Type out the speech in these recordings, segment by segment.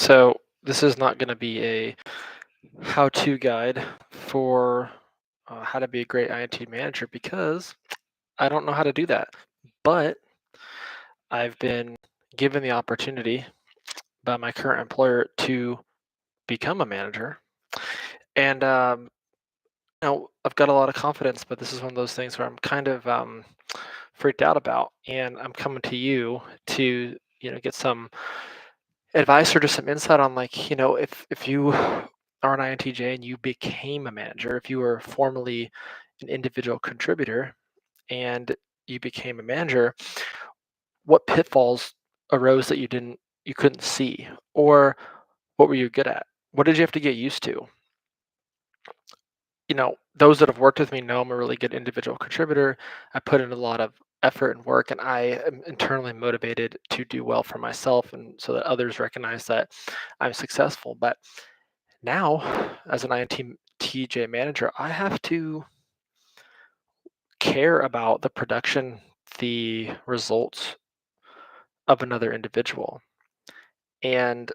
So this is not going to be a how-to guide for how to be a great INT manager because I don't know how to do that. But I've been given the opportunity by my current employer to become a manager, and I've got a lot of confidence. But this is one of those things where I'm kind of freaked out about, and I'm coming to you to get some advice or just some insight on like if you are an INTJ and you became a manager, if you were formerly an individual contributor and you became a manager, what pitfalls arose that you couldn't see, or what were you good at? What did you have to get used to? Those that have worked with me know I'm a really good individual contributor. I put in a lot of effort and work, and I am internally motivated to do well for myself and so that others recognize that I'm successful. But now, as an INTJ manager, I have to care about the production, the results of another individual. And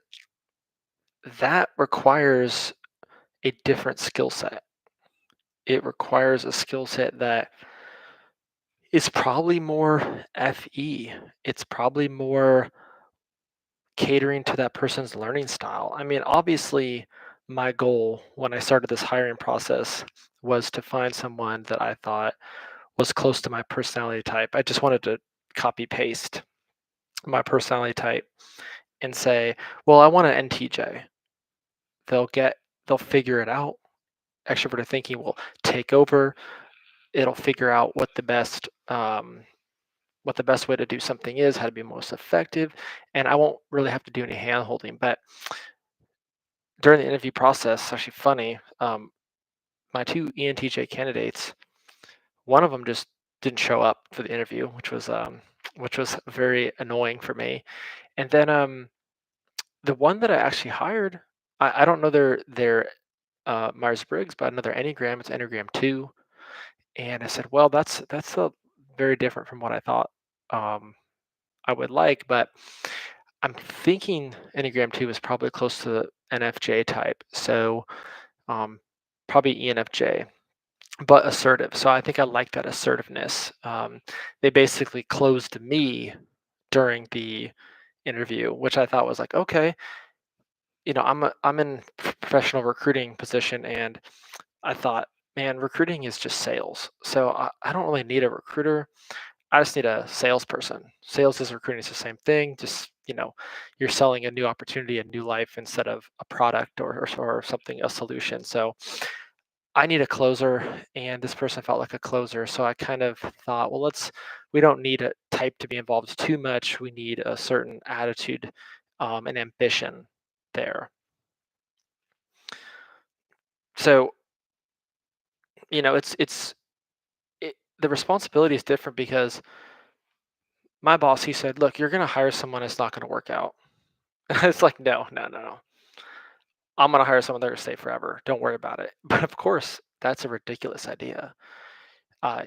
that requires a different skill set. It requires a skill set that is probably more FE. It's probably more catering to that person's learning style. I mean, obviously, my goal when I started this hiring process was to find someone that I thought was close to my personality type. I just wanted to copy paste my personality type and say, well, I want an NTJ. They'll get they'll figure it out. Extroverted thinking will take over. It'll figure out what the best way to do something is, how to be most effective, and I won't really have to do any hand holding. But during the interview process, it's actually funny. My two ENTJ candidates, one of them just didn't show up for the interview, which was very annoying for me. And then the one that I actually hired, I don't know their Myers Briggs, but another Enneagram. It's Enneagram 2, and I said, well, that's a very different from what I thought um, I would like, but I'm thinking Enneagram 2 is probably close to the NFJ type, so um, probably ENFJ, but assertive. So I think I like that assertiveness. They basically closed me during the interview, which I thought was like, okay, I'm in professional recruiting position, and I thought, man, recruiting is just sales. So I don't really need a recruiter. I just need a salesperson. Sales is recruiting is the same thing. Just you're selling a new opportunity, a new life instead of a product or something, a solution. So I need a closer, and this person felt like a closer. So I kind of thought, well, we don't need a type to be involved too much. We need a certain attitude and ambition there. So the responsibility is different because my boss, he said, look, you're going to hire someone that's not going to work out. It's like, no, no, no, no. I'm going to hire someone that's going to stay forever. Don't worry about it. But of course, that's a ridiculous idea.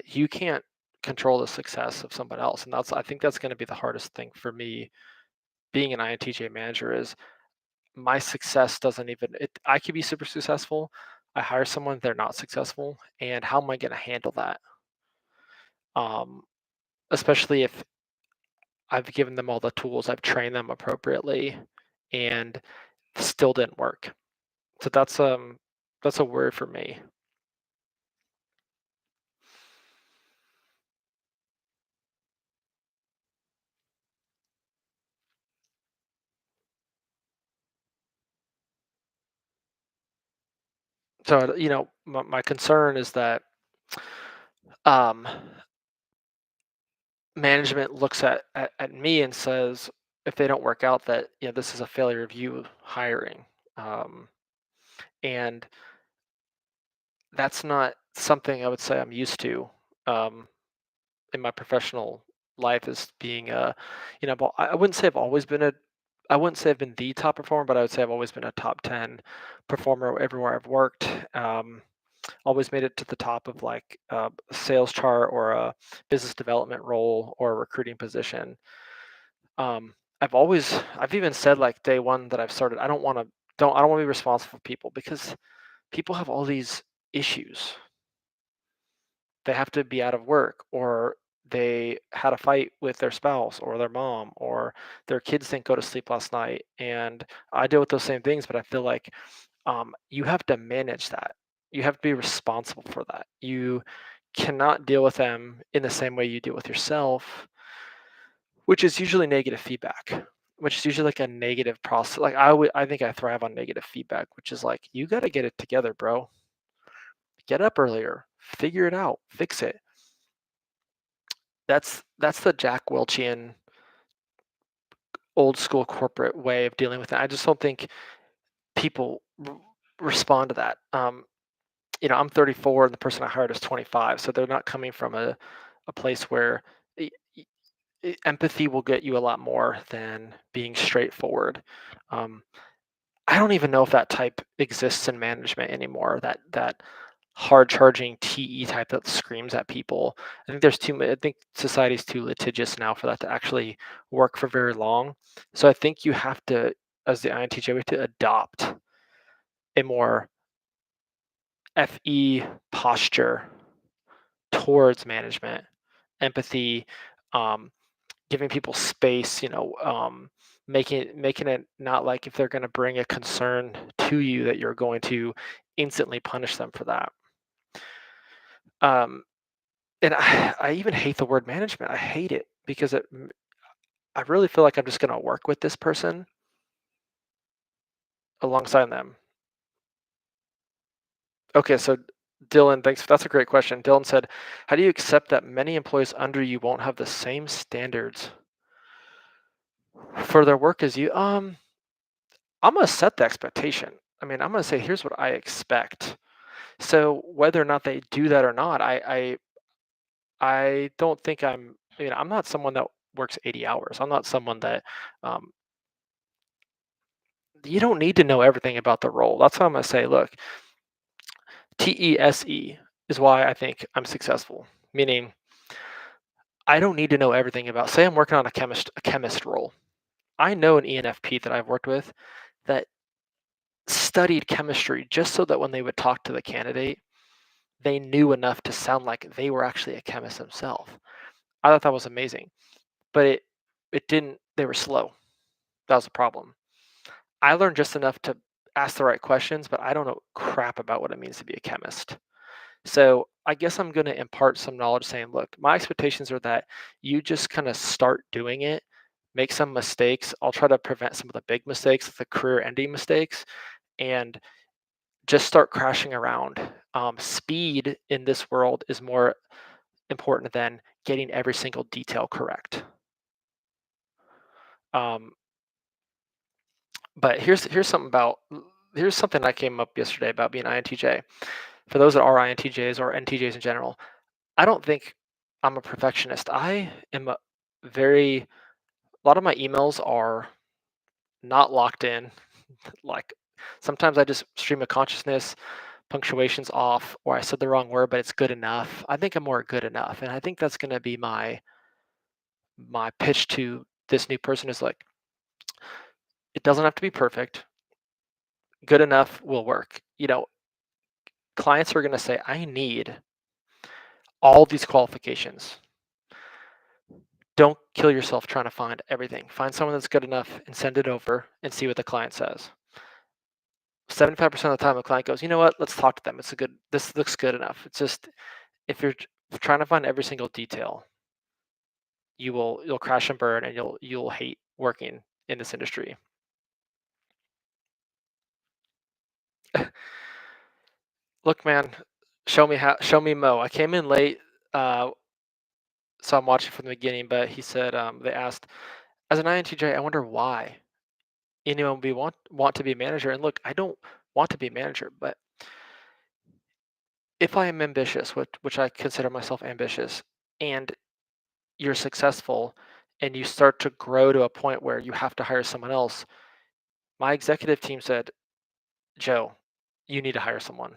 You can't control the success of someone else. And I think that's going to be the hardest thing for me being an INTJ manager is my success doesn't I could be super successful. I hire someone, they're not successful. And how am I going to handle that? Um, Especially if I've given them all the tools, I've trained them appropriately, and still didn't work. So that's a worry for me. So my concern is that um, management looks at me and says if they don't work out that this is a failure of you hiring, um, and that's not something I would say I'm used to um, in my professional life as being but I wouldn't say I wouldn't say I've been the top performer, but I would say I've always been a top 10 performer everywhere I've worked. Always made it to the top of like a sales chart or a business development role or a recruiting position. I've even said like day one that I've started, I don't want to be responsible for people because people have all these issues. They have to be out of work, or they had a fight with their spouse or their mom, or their kids didn't go to sleep last night. And I deal with those same things, but I feel like you have to manage that. You have to be responsible for that. You cannot deal with them in the same way you deal with yourself, which is usually negative feedback, which is usually like a negative process. Like I think I thrive on negative feedback, which is like, you got to get it together, bro. Get up earlier, figure it out, fix it. That's the Jack Welchian old school corporate way of dealing with it. I just don't think people respond to that. I'm 34 and the person I hired is 25, so they're not coming from a place where e- empathy will get you a lot more than being straightforward. Um, I don't even know if that type exists in management anymore. That hard charging TE type that screams at people. I think there's too I think society's too litigious now for that to actually work for very long. So I think you have to, as the INTJ, we have to adopt a more FE posture towards management, empathy, um, giving people space, making it not like if they're going to bring a concern to you that you're going to instantly punish them for that. Um, and I even hate the word management. I hate it because I really feel like I'm just going to work with this person alongside them. Okay, so Dylan, thanks. That's a great question. Dylan said, "How do you accept that many employees under you won't have the same standards for their work as you?" I'm gonna set the expectation. I mean, I'm gonna say, here's what I expect. So whether or not they do that or not, I don't think I'm not someone that works 80 hours. I'm not someone that um, you don't need to know everything about the role. That's why I'm gonna say, look, TESE is why I think I'm successful. Meaning, I don't need to know everything about. Say I'm working on a chemist role. I know an ENFP that I've worked with that studied chemistry just so that when they would talk to the candidate, they knew enough to sound like they were actually a chemist themselves. I thought that was amazing, but it didn't. They were slow. That was a problem. I learned just enough to ask the right questions, but I don't know crap about what it means to be a chemist. So I guess I'm going to impart some knowledge saying, look, my expectations are that you just kind of start doing it, make some mistakes. I'll try to prevent some of the big mistakes, the career ending mistakes, and just start crashing around. Speed in this world is more important than getting every single detail correct. Um, but here's something I came up yesterday about being INTJ. For those that are INTJs or NTJs in general, I don't think I'm a perfectionist. I am a lot of my emails are not locked in. Like sometimes I just stream of consciousness, punctuation's off, or I said the wrong word, but it's good enough. I think I'm more good enough, and I think that's going to be my pitch to this new person is like, it doesn't have to be perfect. Good enough will work. Clients are going to say, I need all these qualifications. Don't kill yourself trying to find everything. Find someone that's good enough and send it over and see what the client says. 75% of the time, the client goes, you know what? Let's talk to them. This looks good enough. It's just, if you're trying to find every single detail, you'll crash and burn and you'll hate working in this industry. Look, man, show me Mo. I came in late, uh, so I'm watching from the beginning, but he said they asked, as an INTJ, I wonder why anyone would want to be a manager. And look, I don't want to be a manager, but if I am ambitious, which I consider myself ambitious, and you're successful and you start to grow to a point where you have to hire someone else, my executive team said, Joe, you need to hire someone.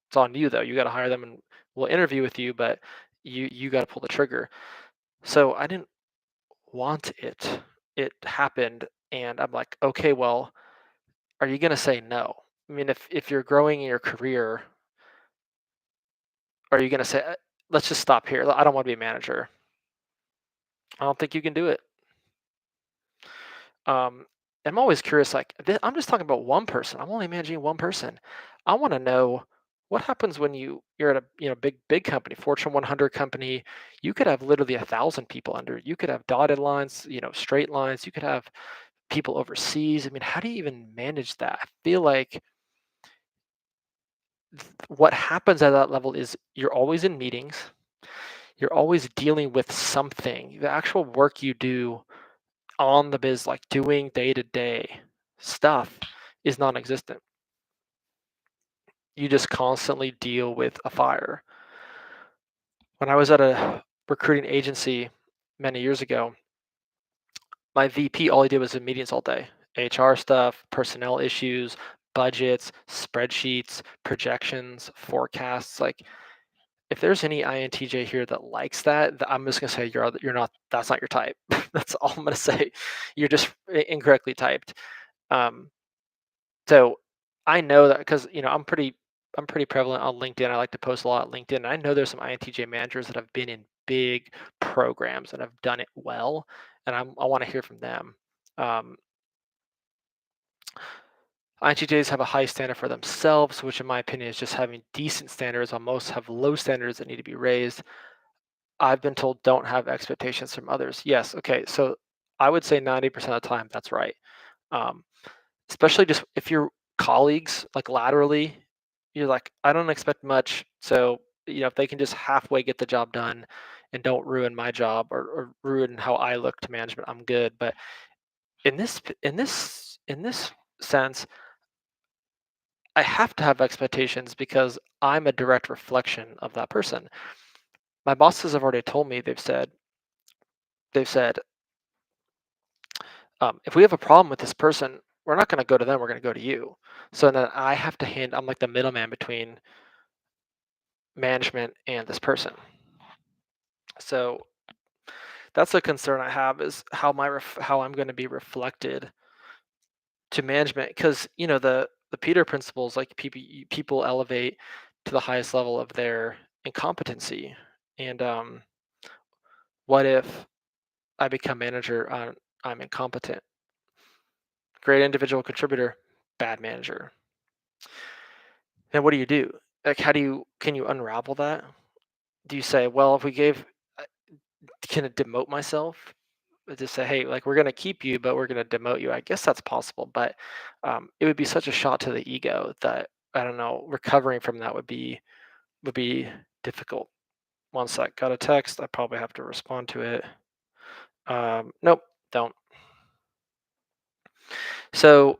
It's on you though. You got to hire them and we'll interview with you, but you got to pull the trigger. So I didn't want it. it happened, and I'm like, okay, well, are you gonna say no? I mean, if you're growing in your career, are you gonna say, let's just stop here. I don't want to be a manager. I don't think you can do it. Um, I'm always curious. Like, I'm just talking about one person. I'm only managing one person. I want to know what happens when you're at a big company, Fortune 100 company. You could have literally 1,000 people under. You could have dotted lines, straight lines. You could have people overseas. I mean, how do you even manage that? I feel like what happens at that level is you're always in meetings. You're always dealing with something. The actual work you do on the biz, like doing day to day stuff, is non-existent. You just constantly deal with a fire. When I was at a recruiting agency many years ago, my VP, all he did was in meetings all day. HR stuff, personnel issues, budgets, spreadsheets, projections, forecasts. Like, if there's any INTJ here that likes that, I'm just gonna say you're not. That's not your type. That's all I'm gonna say. You're just incorrectly typed. Um, So I know that because I'm pretty prevalent on LinkedIn. I like to post a lot on LinkedIn. And I know there's some INTJ managers that have been in big programs and have done it well, and I want to hear from them. Um, INTJs have a high standard for themselves, which in my opinion is just having decent standards, while most have low standards that need to be raised. I've been told don't have expectations from others. Yes, okay, so I would say 90% of the time that's right. Um, Especially just if you're colleagues, like, laterally, you're like, "I don't expect much," so, if they can just halfway get the job done and don't ruin my job or ruin how I look to management, I'm good, but in this sense, I have to have expectations because I'm a direct reflection of that person. My bosses have already told me, they've said, "If we have a problem with this person, we're not gonna go to them, we're gonna go to you." So then I have to I'm like the middleman between management and this person. So that's a concern I have, is how I'm going to be reflected to management, because the Peter principles, like, people elevate to the highest level of their incompetency. And what if I become manager? I'm incompetent. Great individual contributor, bad manager. And what do you do? Like, how do you can you unravel that? Do you say, well, if we gave, uh, can it demote myself? Just say, hey, like, we're going to keep you, but we're going to demote you. I guess that's possible, but it would be such a shot to the ego that, I don't know, recovering from that would be difficult. One sec, got a text. I probably have to respond to it. Nope, don't. So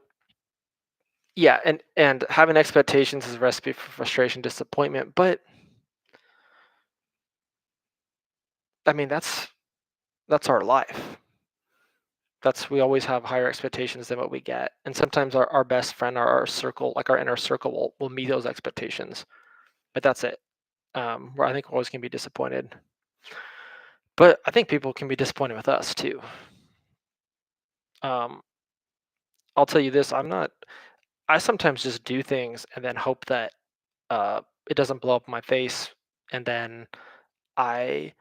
yeah, and having expectations is a recipe for frustration, disappointment. But I mean, that's our life. We always have higher expectations than what we get, and sometimes our best friend, our circle, like our inner circle, will meet those expectations. But that's it. Where I think we're always gonna be disappointed. But I think people can be disappointed with us too. Um, I'll tell you this, I sometimes just do things and then hope that it doesn't blow up in my face, and then I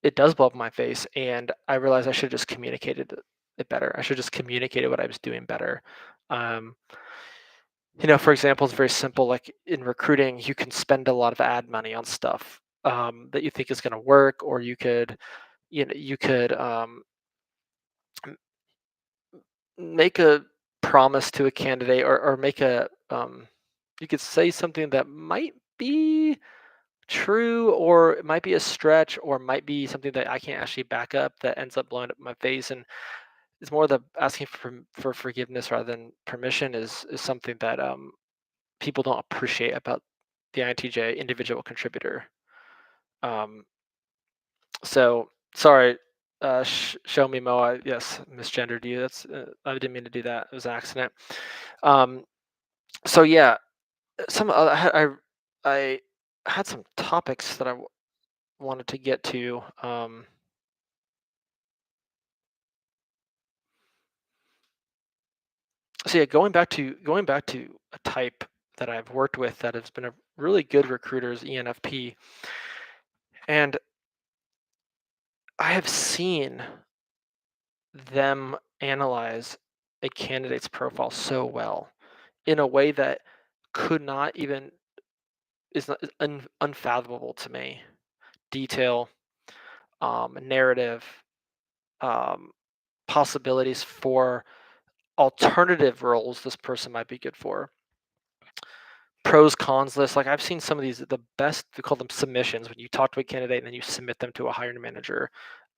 it does blow up in my face, and I realize I should have just communicated it better. I should just communicated what I was doing better. Um, for example, it's very simple. Like, in recruiting, you can spend a lot of ad money on stuff that you think is going to work, or you could make a promise to a candidate, or make you could say something that might be true, or it might be a stretch, or might be something that I can't actually back up, that ends up blowing up in my face. And it's more the asking for forgiveness rather than permission, is something that people don't appreciate about the INTJ individual contributor. Um, so sorry, show me Mo. Yes, misgendered you. I didn't mean to do that. It was an accident. Um, so yeah, I had some topics that I wanted to get to. So yeah, going back to a type that I've worked with that has been a really good recruiter is ENFP, and I have seen them analyze a candidate's profile so well in a way that could not even is not, unfathomable to me. Detail, narrative, um, possibilities for alternative roles this person might be good for. Pros cons list. Like I've seen some of these the best. We call them submissions when you talk to a candidate and then you submit them to a hiring manager.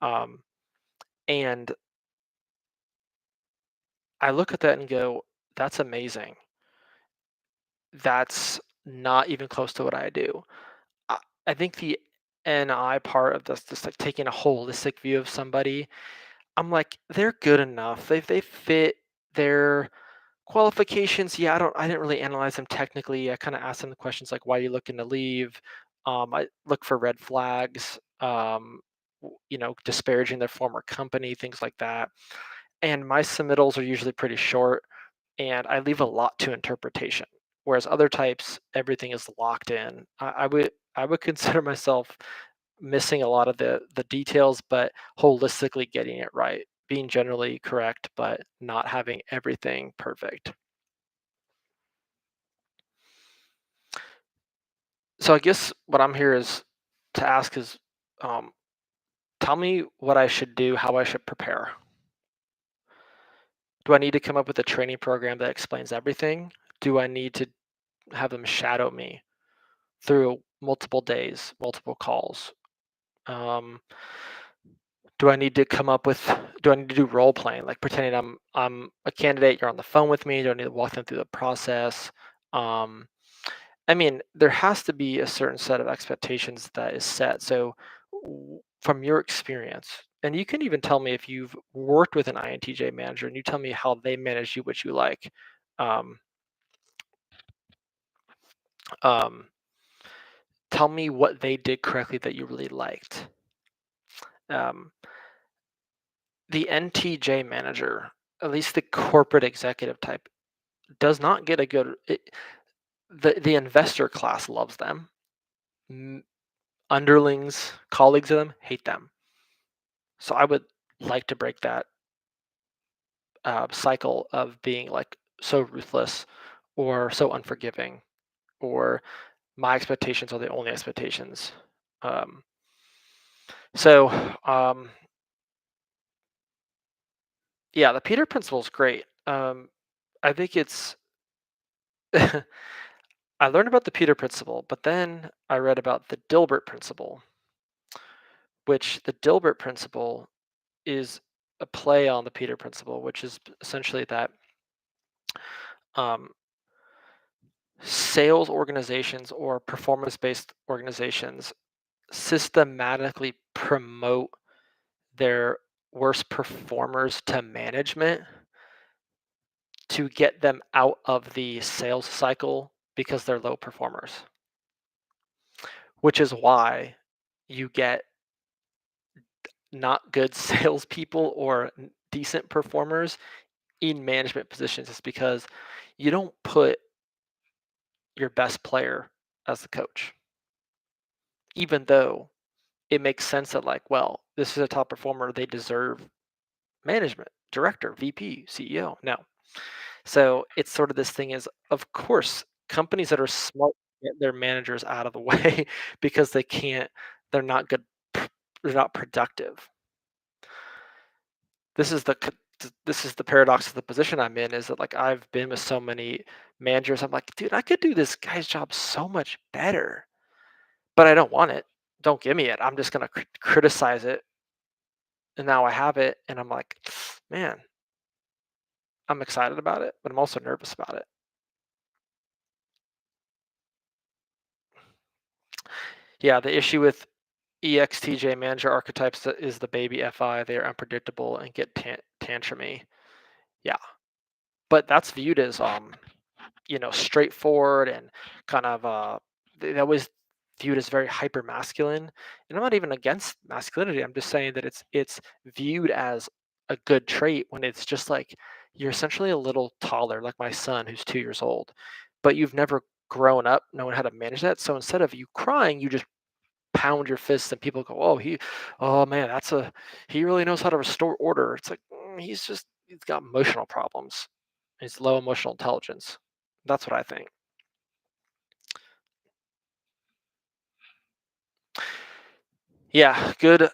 Um, and I look at that and go, that's amazing. That's not even close to what I do. I, I think the NI part of this, just like taking a holistic view of somebody, I'm like, they're good enough. They fit their qualifications. Yeah, I didn't really analyze them technically. I kind of asked them the questions like, why are you looking to leave? I look for red flags, disparaging their former company, things like that. And my submittals are usually pretty short, and I leave a lot to interpretation. Whereas other types, everything is locked in. I would consider myself missing a lot of the details, but holistically getting it right, being generally correct, but not having everything perfect. So I guess what I'm here is to ask is, um, tell me what I should do, how I should prepare. Do I need to come up with a training program that explains everything? Do I need to have them shadow me through multiple days, multiple calls? Um, do I need to come up with do I need to do role playing, like pretending I'm a candidate, you're on the phone with me, do I need to walk them through the process? Um, I mean, there has to be a certain set of expectations that is set. So, from your experience, and you can even tell me if you've worked with an INTJ manager, and you tell me how they manage you, what you like. Um, um, Tell me what they did correctly that you really liked. Um, the NTJ manager, at least the corporate executive type, does not get a good. The investor class loves them. M- Underlings, colleagues of them hate them. So I would like to break that cycle of being like so ruthless or so unforgiving or my expectations are the only expectations. Um, so yeah, the Peter principle is great. I think it's I learned about the Peter principle, but then I read about the Dilbert principle, which the Dilbert principle is a play on the Peter principle, which is essentially that um, sales organizations or performance based organizations systematically promote their worst performers to management to get them out of the sales cycle because they're low performers, which is why you get not good salespeople or decent performers in management positions. Is because you don't put your best player as the coach, even though it makes sense that, like, well, this is a top performer, they deserve management, director, VP, CEO. No. So it's sort of this thing is, of course, companies that are smart get their managers out of the way because they're not good, they're not productive. This is this is the paradox of the position I'm in is that like I've been with so many managers. I'm like, dude, I could do this guy's job so much better, but I don't want it. Don't give me it. I'm just gonna criticize it, and now I have it, and I'm like, man, I'm excited about it, but I'm also nervous about it. Yeah, the issue with EXTJ manager archetypes is the baby FI. They are unpredictable and get tantrumy. Yeah, but that's viewed as straightforward and kind of they always viewed as very hyper masculine. And I'm not even against masculinity. I'm just saying that it's viewed as a good trait when it's just like you're essentially a little taller, like my son who's 2 years old, but you've never grown up knowing how to manage that. So instead of you crying, you just pound your fists and people go, oh man, he really knows how to restore order. It's like he's got emotional problems. He's low emotional intelligence. That's what I think. Yeah, good.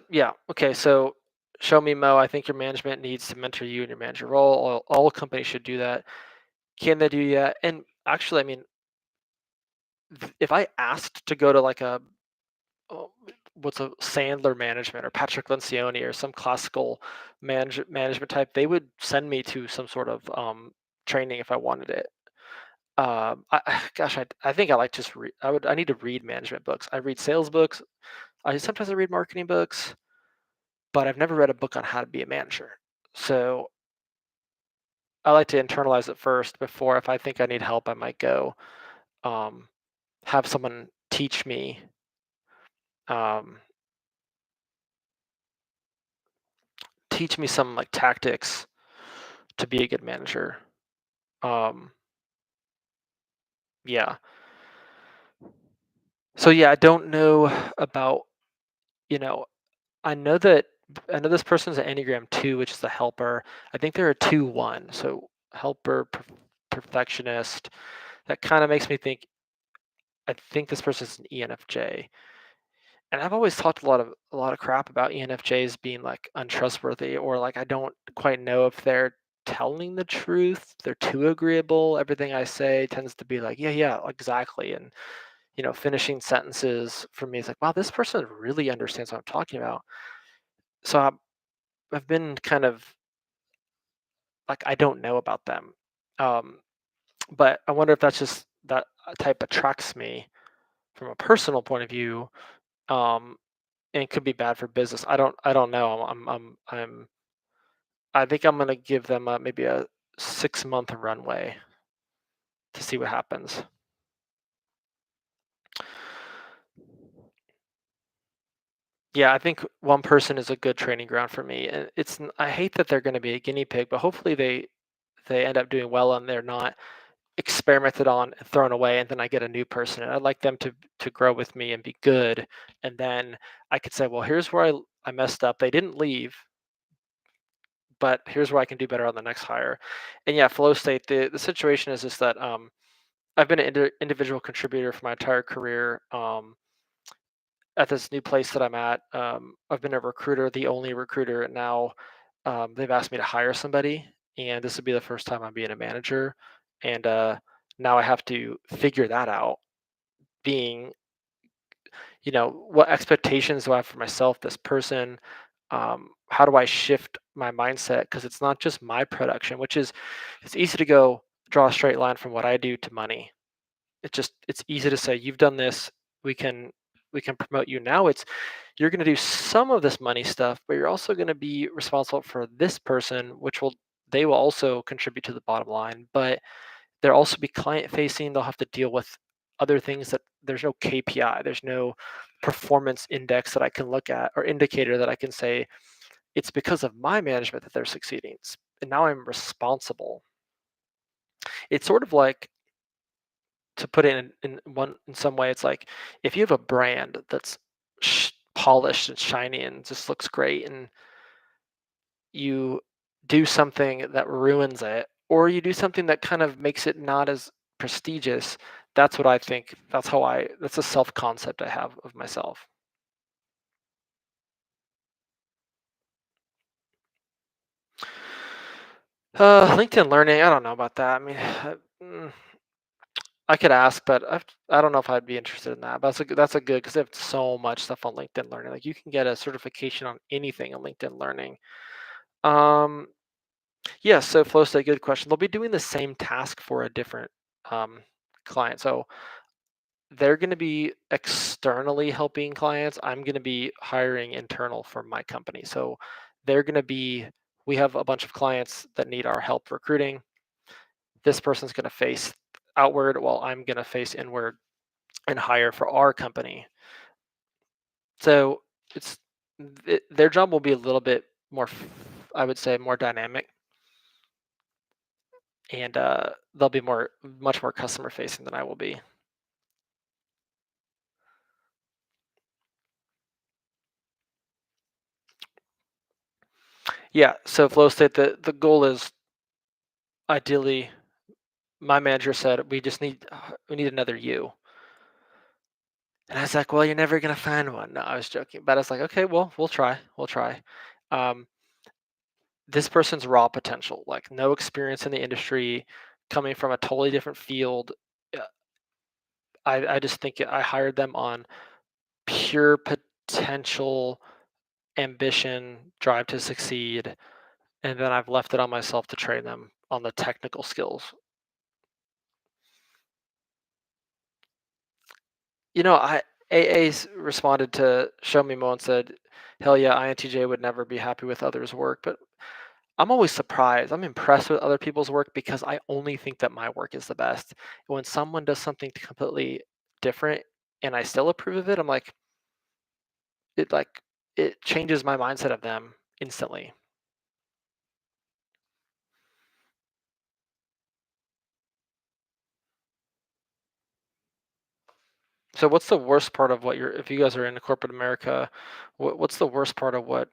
Yeah. Okay, so show me Mo. I think your management needs to mentor you in your manager role. All companies should do that. Can they do that? And actually, I mean, if I asked to go to like oh, what's a Sandler management or Patrick Lencioni or some classical management type, they would send me to some sort of training if I wanted it. Gosh, I think I like just read. I need to read management books. I read sales books. I read marketing books, but I've never read a book on how to be a manager. So I like to internalize it first before, if I think I need help, I might go um, have someone um, teach me some like tactics to be a good manager. Um, yeah. So yeah, I don't know about, you know, I know that I know this person's an Enneagram 2, which is the helper. I think they're a 2-1. So helper, perfectionist. That kind of makes me think I think this person's an ENFJ. And I've always talked a lot of crap about ENFJs being like untrustworthy, or like I don't quite know if they're telling the truth. They're too agreeable. Everything I say tends to be like, yeah, yeah, exactly. And finishing sentences for me is like, wow, this person really understands what I'm talking about. So I've been kind of like, I don't know about them. Um, but I wonder if that's just that type attracts me from a personal point of view. Um, and it could be bad for business. I don't know. I think I'm gonna give them maybe a 6-month runway to see what happens. Yeah, I think one person is a good training ground for me, and I hate that they're going to be a guinea pig, but hopefully they end up doing well and they're not experimented on and thrown away, and then I get a new person. And I'd like them to grow with me and be good, and then I could say, well, here's where I messed up. They didn't leave, but here's where I can do better on the next hire. And yeah, flow state. The situation is just that I've been an individual contributor for my entire career. At this new place that I'm at, I've been a recruiter, the only recruiter. And now they've asked me to hire somebody, and this would be the first time I'm being a manager. And now I have to figure that out. Being, what expectations do I have for myself, this person? How do I shift my mindset? Because it's not just my production, it's easy to go draw a straight line from what I do to money. It's easy to say you've done this, we can we can promote you. Now it's you're going to do some of this money stuff, but you're also going to be responsible for this person, which will they will also contribute to the bottom line, but they'll also be client facing. They'll have to deal with other things that there's no KPI, there's no performance index that I can look at, or indicator that I can say it's because of my management that they're succeeding. And now I'm responsible. It's sort of like, to put it in some way, it's like if you have a brand that's polished and shiny and just looks great, and you do something that ruins it, or you do something that kind of makes it not as prestigious. That's what I think. That's a self concept I have of myself. LinkedIn Learning, I don't know about that. I mean, I could ask, but I don't know if I'd be interested in that. But that's a good, because they have so much stuff on LinkedIn Learning. Like you can get a certification on anything on LinkedIn Learning. Um, yeah. So flow state, good question. They'll be doing the same task for a different um, client. So they're going to be externally helping clients. I'm going to be hiring internal for my company. So they're going to be. We have a bunch of clients that need our help recruiting. This person's going to face outward, while I'm going to face inward and hire for our company. So it's their job will be a little bit more I would say, more dynamic, and they'll be much more customer facing than I will be. Yeah. So flow state, the goal is ideally. My manager said we need another you, and I was like, well, you're never gonna find one. No, I was joking, but I was like, okay, well, we'll try. Um, this person's raw potential, like no experience in the industry, coming from a totally different field. uh, I just think I hired them on pure potential, ambition, drive to succeed, and then I've left it on myself to train them on the technical skills. You know, responded to Show Me Mo and said, "Hell yeah, INTJ would never be happy with others' work." But I'm always surprised. I'm impressed with other people's work because I only think that my work is the best. When someone does something completely different and I still approve of it, I'm like it changes my mindset of them instantly. So what's the worst part of what you're if you guys are in corporate America, what's the worst part of what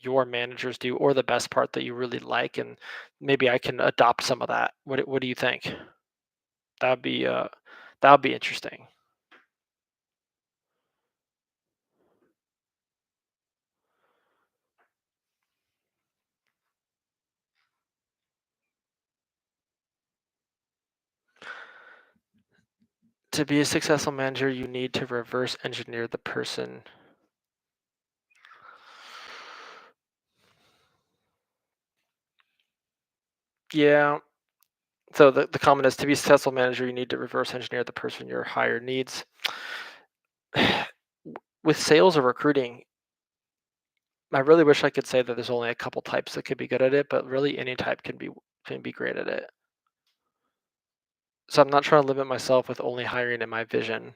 your managers do, or the best part that you really like, and maybe I can adopt some of that. What do you think? That'd be uh that'd be interesting. To be a successful manager, you need to reverse engineer the person. Yeah. So the comment is, to be a successful manager, you need to reverse engineer the person your hire needs. With sales or recruiting, I really wish I could say that there's only a couple types that could be good at it, but really any type can be great at it. So I'm not trying to limit myself with only hiring in my vision,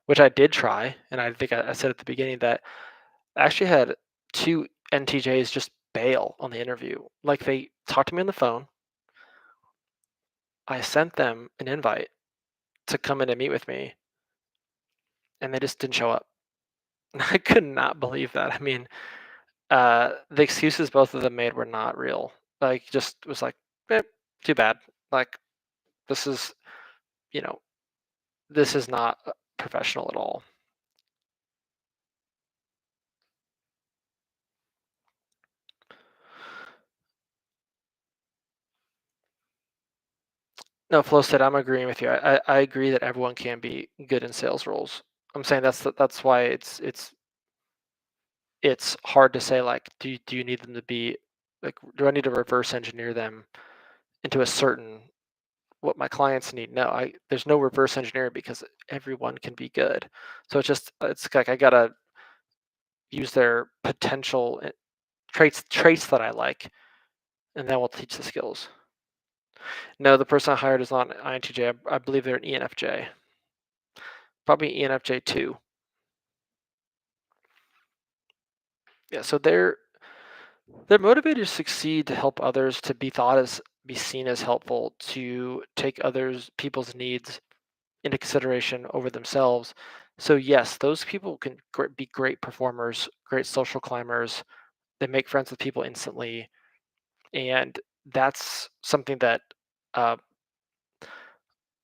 which I did try, and I think I said at the beginning that I actually had two NTJs just bail on the interview. Like they talked to me on the phone. I sent them an invite to come in and meet with me, and they just didn't show up. I could not believe that. I mean, the excuses both of them made were not real. Like, just was like, eh, too bad. Like, this is, you know, this is not professional at all. No, Flo said, I'm agreeing with you. I agree that everyone can be good in sales roles. I'm saying that's why it's hard to say, like, do you need them to be like, do I need to reverse engineer them into a certain what my clients need? No, I there's no reverse engineering because everyone can be good. So it's like I gotta use their potential traits that I like, and then we'll teach the skills. No, the person I hired is not an INTJ. I believe they're an ENFJ, probably ENFJ two. Yeah, so they're motivated to succeed, to help others, to be seen as helpful, to take others people's needs into consideration over themselves. So yes, those people can be great performers, great social climbers. They make friends with people instantly, and that's something that uh,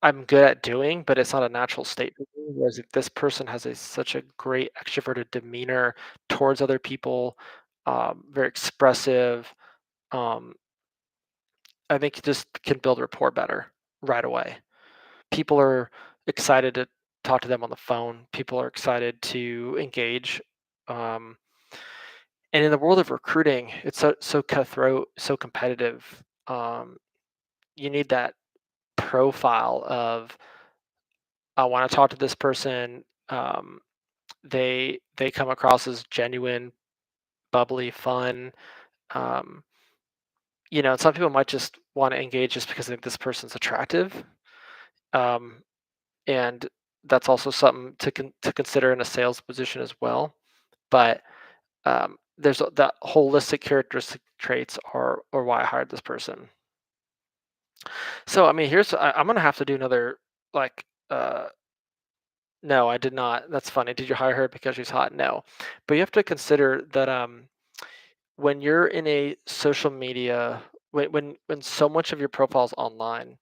I'm good at doing, but it's not a natural state for me. Whereas if this person has such a great extroverted demeanor towards other people, very expressive, um, I think you just can build rapport better right away. People are excited to talk to them on the phone. People are excited to engage. Um, and in the world of recruiting, it's so cutthroat, so competitive. You need that profile of, I want to talk to this person. They come across as genuine, bubbly, fun. Um, some people might just want to engage just because they think this person's attractive. Um, and that's also something to consider in a sales position as well. But there's that holistic traits are or why I hired this person. So I mean, I'm gonna have to do another like. No, I did not. That's funny. Did you hire her because she's hot? No, but you have to consider that when you're in a social media, when so much of your profile is online,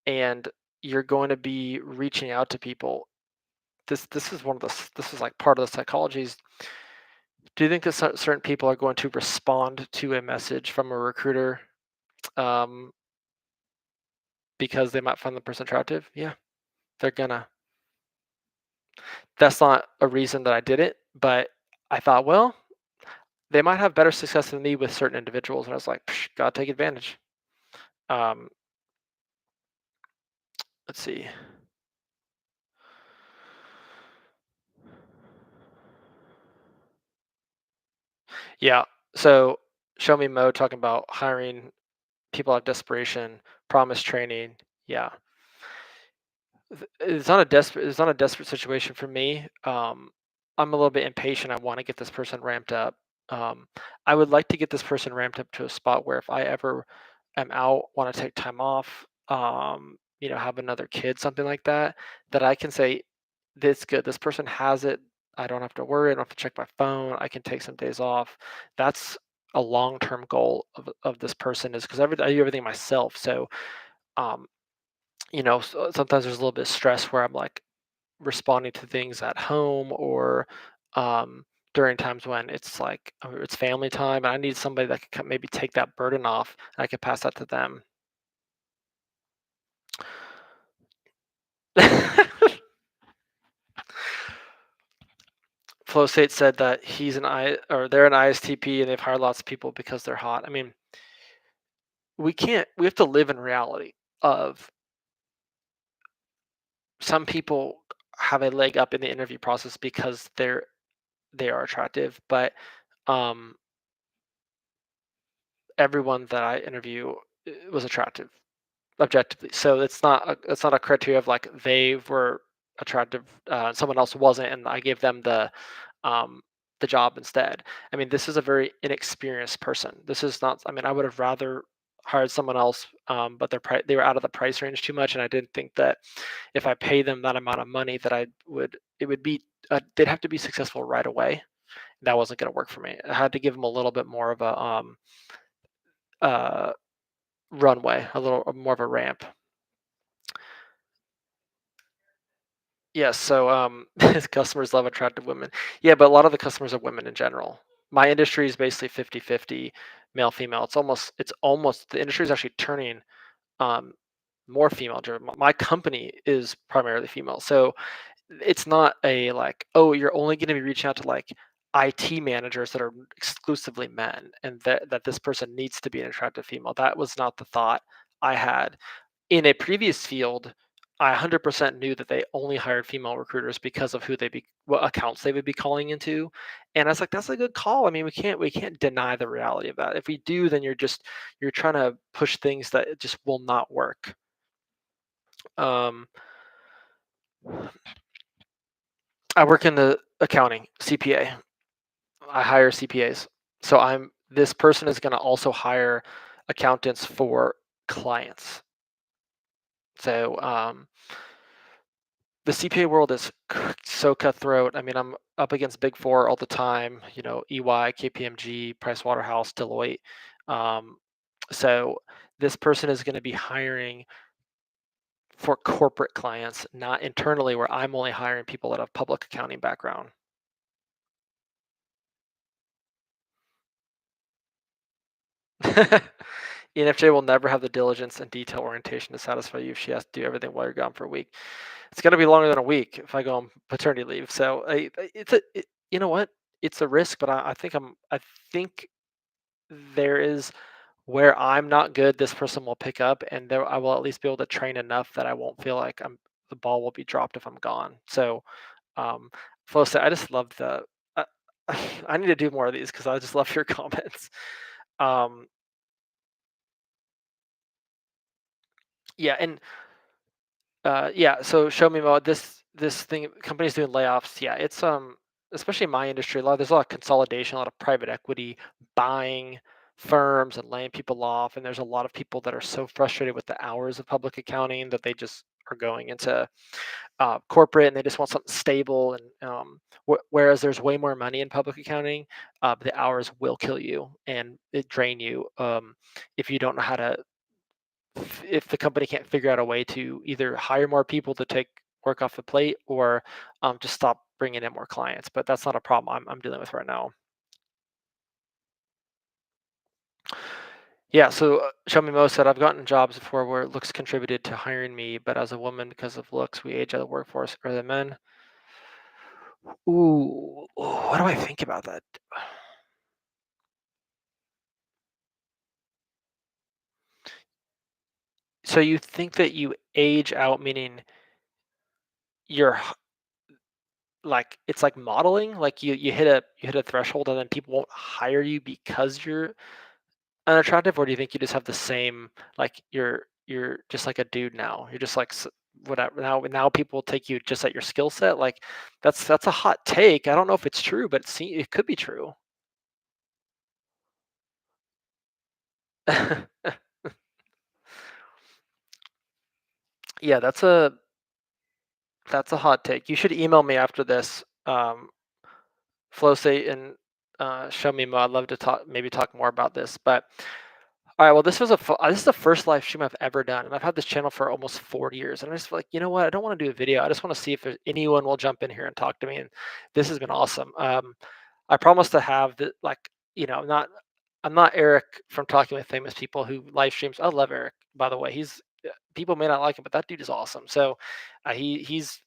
and you're going to be reaching out to people. This is one of this is like part of the psychologies. Do you think that certain people are going to respond to a message from a recruiter um, because they might find the person attractive? Yeah, they're gonna. That's not a reason that I did it, but I thought, well, they might have better success than me with certain individuals, and I was like, "Psh, gotta take advantage." Um, let's see. Yeah. So show me Mo talking about hiring people out of desperation, promise training. Yeah. It's not a desperate situation for me. I'm a little bit impatient. I want to get this person ramped up. Um, I would like to get this person ramped up to a spot where if I ever am out, want to take time off, have another kid, something like that, that I can say, "This good. This person has it. I don't have to worry. I don't have to check my phone. I can take some days off." That's a long-term goal of this person is because I do everything myself. So um, sometimes there's a little bit of stress where I'm like responding to things at home or um, during times when it's like it's family time and I need somebody that can maybe take that burden off and I can pass that to them. Flow State said that he's an I or they're an ISTP and they've hired lots of people because they're hot. I mean, we have to live in reality of some people have a leg up in the interview process because they are attractive, but um everyone that I interview was attractive objectively. So it's not a criteria of like they were attractive, someone else wasn't, and I gave them the job instead. I mean, this is a very inexperienced person. This is not. I mean, I would have rather hired someone else, but they were out of the price range too much, and I didn't think that if I pay them that amount of money, that it would be they'd have to be successful right away. That wasn't going to work for me. I had to give them a little bit more of a uh, runway, a little more of a ramp. Yes, so customers love attractive women. Yeah, but a lot of the customers are women in general. My industry is basically 50-50 male female. It's almost the industry is actually turning um more female driven. My company is primarily female. So it's not a like, oh, you're only going to be reaching out to like IT managers that are exclusively men and that this person needs to be an attractive female. That was not the thought I had. In a previous field, I 100% knew that they only hired female recruiters because of what accounts they would be calling into, and I was like, "That's a good call." I mean, we can't deny the reality of that. If we do, then you're trying to push things that just will not work. Um, I work in the accounting CPA. I hire CPAs, so this person is going to also hire accountants for clients. So the CPA world is so cutthroat. I mean, I'm up against Big Four all the time. EY, KPMG, Pricewaterhouse, Deloitte. Um, so this person is going to be hiring for corporate clients, not internally, where I'm only hiring people that have public accounting background. ENFJ will never have the diligence and detail orientation to satisfy you if she has to do everything while you're gone for a week. It's gonna be longer than a week if I go on paternity leave. So you know what? It's a risk, but I think there is where I'm not good, this person will pick up, and there I will at least be able to train enough that I won't feel like the ball will be dropped if I'm gone. So, um, Felicity, I just love the. Uh, I need to do more of these because I just love your comments. Um, yeah, and yeah. So show me about this thing. Companies doing layoffs. Yeah, it's especially in my industry. There's a lot of consolidation, a lot of private equity buying. firms and laying people off. And there's a lot of people that are so frustrated with the hours of public accounting that they just are going into corporate and they just want something stable. And whereas there's way more money in public accounting, the hours will kill you and it drain you if you don't know how to. If the company can't figure out a way to either hire more people to take work off the plate or just stop bringing in more clients. But that's not a problem I'm dealing with right now. Yeah, so Show Me Mo said, I've gotten jobs before where looks contributed to hiring me, but as a woman, because of looks, we age out of the workforce earlier than men. Ooh, what do I think about that? So you think that you age out, meaning you're like it's like modeling, like you hit a threshold and then people won't hire you because you're unattractive, or do you think you just have the same, like you're just like a dude now? You're just like whatever. Now people take you just at your skill set. Like that's a hot take. I don't know if it's true, but it could be true. Yeah, that's a hot take. You should email me after this. Flow state and show me more. I'd love to talk more about this. But all right, well, this is the first live stream I've ever done, and I've had this channel for almost 4 years. And I just feel like, you know what? I don't want to do a video. I just want to see if there's anyone will jump in here and talk to me. And this has been awesome. I promise to have the like, not I'm not Eric from Talking with Famous People who live streams. I love Eric, by the way. People may not like him, but that dude is awesome. So he's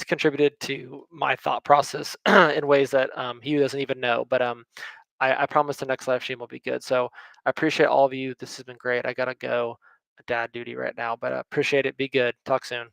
contributed to my thought process in ways that he doesn't even know. But I promise the next live stream will be good. So I appreciate all of you. This has been great. I gotta go, dad duty right now, but I appreciate it. Be good. Talk soon.